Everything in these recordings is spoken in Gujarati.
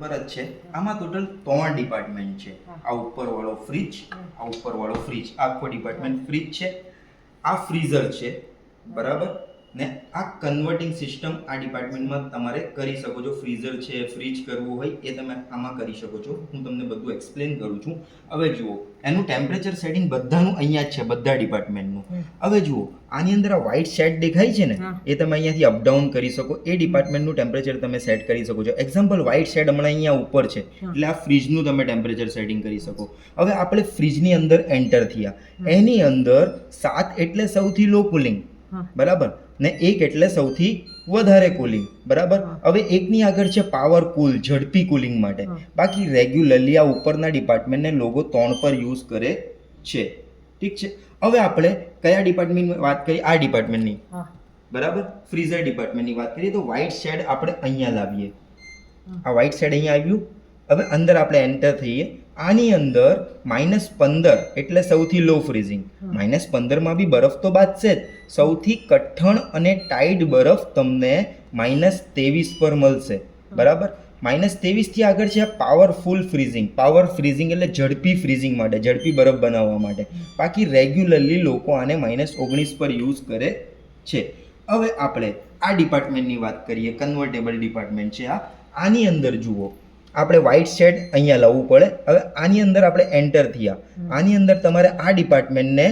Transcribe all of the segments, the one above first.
પેપર જ છે. આમાં ટોટલ 3 ડિપાર્ટમેન્ટ છે. આ ઉપરવાળો ફ્રીજ, આ ઉપરવાળો ફ્રીજ, આખો ડિપાર્ટમેન્ટ ફ્રીજ છે. આ ફ્રીઝર છે, બરાબર. ને આ કન્વર્ટિંગ સિસ્ટમ આ ડિપાર્ટમેન્ટમાં તમારે કરી શકો છો. ફ્રીઝર છે, ફ્રીજ કરવું હોય એ તમે આમાં કરી શકો છો. હું તમને બધું એક્સપ્લેન કરું છું. હવે જુઓ, એનું ટેમ્પરેચર સેટિંગ બધાનું અહીંયા જ છે, બધા ડિપાર્ટમેન્ટનું. હવે જુઓ, આની અંદર આ વ્હાઇટ શેડ દેખાય છે ને, એ તમે અહીંયાથી અપડાઉન કરી શકો. એ ડિપાર્ટમેન્ટનું ટેમ્પરેચર તમે સેટ કરી શકો છો. એક્ઝામ્પલ, વ્હાઇટ શેડ હમણાં અહીંયા ઉપર છે, એટલે આ ફ્રીજનું તમે ટેમ્પરેચર સેટિંગ કરી શકો. હવે આપણે ફ્રીજની અંદર એન્ટર થયા. એની અંદર 7 એટલે સૌથી લો કુલિંગ, બરાબર, ને 1 એટલે સૌથી વધારે કુલિંગ, બરાબર. હવે એકની આગળ છે પાવર કુલ, ઝડપી કુલિંગ માટે. બાકી રેગ્યુલરલી આ ઉપરના ડિપાર્ટમેન્ટને લોગો 3 પર યુઝ કરે છે, ઠીક છે. હવે આપણે કયા ડિપાર્ટમેન્ટની વાત કરીએ? આ ડિપાર્ટમેન્ટની, બરાબર, ફ્રીઝર ડિપાર્ટમેન્ટની વાત કરીએ તો વ્હાઇટ શેડ આપણે અહીંયા લાવીએ. આ વ્હાઇટ શેડ અહીંયા આવ્યું. હવે અંદર આપણે એન્ટર થઈએ. આની અંદર -15 એટલે સૌથી લો ફ્રીઝિંગ. -15 બી બરફ તો બાજશે જ. સૌથી કઠણ અને ટાઈટ બરફ તમને -23 પર મળશે, બરાબર. -23 થી આગળ છે પાવરફુલ ફ્રીઝિંગ. પાવર ફ્રીઝિંગ એટલે ઝડપી ફ્રીઝિંગ માટે, ઝડપી બરફ બનાવવા માટે. બાકી રેગ્યુલરલી લોકો આને -19 પર યુઝ કરે છે. હવે આપણે આ ડિપાર્ટમેન્ટની વાત કરીએ. કન્વર્ટેબલ ડિપાર્ટમેન્ટ છે આ. આની અંદર જુઓ, આપણે વ્હાઇટ શેડ અહીંયા લાવવું પડે. હવે આની અંદર આપણે એન્ટર થયા. આની અંદર તમારે આ ડિપાર્ટમેન્ટને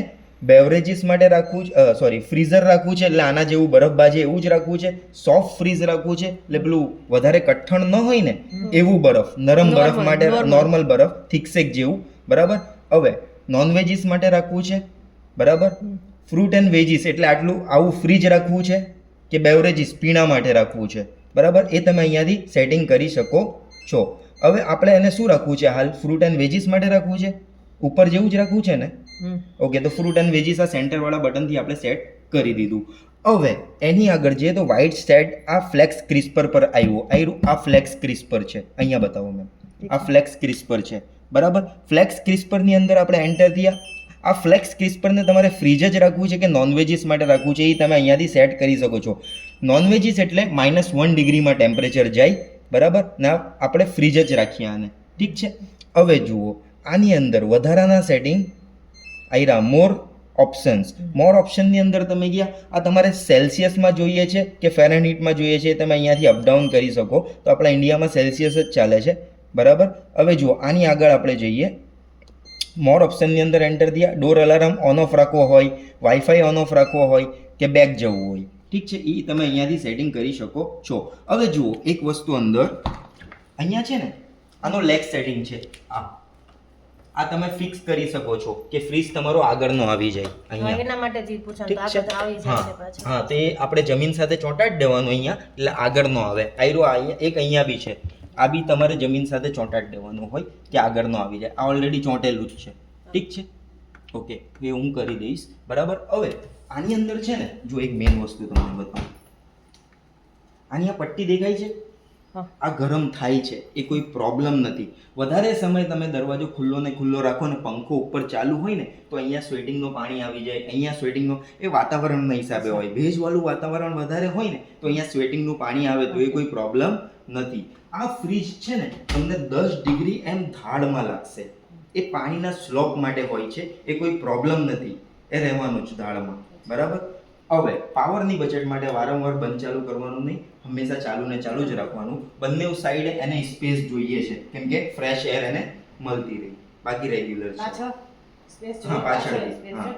બેવરેજીસ માટે રાખવું છે, સોરી, ફ્રીઝર રાખવું છે, એટલે આના જેવું બરફ બાજે એવું જ રાખવું છે. સોફ્ટ ફ્રીઝ રાખવું છે, એટલે પેલું વધારે કઠણ ન હોય ને એવું બરફ. નરમ બરફ માટે નોર્મલ બરફ, થિકસેક જેવું, બરાબર. હવે નોનવેજીસ માટે રાખવું છે, બરાબર. ફ્રૂટ એન્ડ વેજીસ એટલે આટલું આવું ફ્રીજ રાખવું છે, કે બેવરેજીસ પીણા માટે રાખવું છે, બરાબર. એ તમે અહીંયાથી સેટિંગ કરી શકો છો. હવે આપણે એને શું રાખવું છે? હાલ ફ્રૂટ એન્ડ વેજીસ માટે રાખવું છે, ઉપર જેવું જ રાખવું છે ને? ઓકે, તો ફ્રૂટ એન્ડ વેજીસ આ સેન્ટર વાળા બટનથી આપણે સેટ કરી દીધું. હવે એની આગળ જઈએ તો વ્હાઇટ શેડ આ ફ્લેક્સ ક્રિસ્પર પર આવ્યું. આ ફ્લેક્સ ક્રિસ્પર છે, અહીંયા બતાવો મેમ. આ ફ્લેક્સ ક્રિસ્પર છે, બરાબર. ફ્લેક્સ ક્રિસ્પરની અંદર આપણે એન્ટર થયા. આ ફ્લેક્સ ક્રિસ્પરને તમારે ફ્રીજ જ રાખવું છે કે નોનવેજીસ માટે રાખવું છે, એ તમે અહીંયાથી સેટ કરી શકો છો. નોનવેજીસ એટલે -1 ડિગ્રીમાં ટેમ્પરેચર જાય, બરાબર. ના, આપણે ફ્રીજ જ રાખીએ આને, ઠીક છે. હવે જુઓ, આની અંદર વધારાના સેટિંગ આવ્યા, મોર ઓપ્શન્સ. મોર ઓપ્શનની અંદર તમે ગયા. આ તમારે સેલ્સિયસમાં જોઈએ છે કે ફેરનહીટમાં જોઈએ છે, તમે અહીંયાથી અપડાઉન કરી શકો. તો આપણા ઇન્ડિયામાં સેલ્સિયસ જ ચાલે છે, બરાબર. હવે જુઓ, આની આગળ આપણે જઈએ. મોર ઓપ્શનની અંદર એન્ટર થયા. ડોર અલાર્મ ઓન ઓફ રાખવો હોય, વાઈફાઈ ઓન ઓફ રાખવો હોય કે બેક જવું હોય, ઠીક છે, એ તમે અહીંયાથી સેટિંગ કરી શકો છો. હવે જુઓ, એક વસ્તુ અંદર અહીંયા છે ને, આનો લેગ સેટિંગ છે. આ તમે ફિક્સ કરી શકો છો કે ફ્રીજ તમારો આગળ નો આવી જાય અહીંયા. એના માટે જ પૂછવાનું તો આગળ આવી જાય છે પાછું. હા, તે આપણે જમીન સાથે ચોંટાડી દેવાનું અહીંયા, એટલે આગળ નો આવે. આયરો અહીંયા એક અહીંયા બી છે, આ બી તમારે જમીન સાથે ચોંટાડી દેવાનું હોય કે આગળ નો આવી જાય. આ ઓલરેડી ચોંટેલું જ છે, ઠીક છે. ઓકે, એ હું કરી દઈશ, બરાબર. હવે આની અંદર છે ને, જો એક મેઇન વસ્તુ તમને બતાવું. આની આ પટ્ટી દેખાય છે, આ ગરમ થાય છે, એ કોઈ પ્રોબ્લેમ નથી. વધારે સમય તમે દરવાજો ખુલ્લો ને ખુલ્લો રાખો ને પંખો ઉપર ચાલુ હોય ને, તો અહીંયા સ્વેટિંગનું પાણી આવી જાય. અહીંયા સ્વેટિંગનો એ વાતાવરણના હિસાબે હોય. ભેજવાળું વાતાવરણ વધારે હોય ને, તો અહીંયા સ્વેટિંગનું પાણી આવે, તો એ કોઈ પ્રોબ્લેમ નથી. આ ફ્રીજ છે ને, તમને 10 ડિગ્રી એમ ધાડમાં લાગશે. એ પાણીના સ્લોપ માટે હોય છે, એ કોઈ પ્રોબ્લેમ નથી, એ રહેવાનું જ ધાડમાં, બરાબર. હવે પાવરની બચત માટે વારંવાર બંધ ચાલુ કરવાનું નહીં, હંમેશા ચાલુ ને ચાલુ જ રાખવાનું. બંને સાઈડે એને સ્પેસ જોઈએ છે, કેમ કે ફ્રેશ એર એને મળતી રહી. બાકી રેગ્યુલર છે. પાછળ સ્પેસ, હા, પાછળ. હા,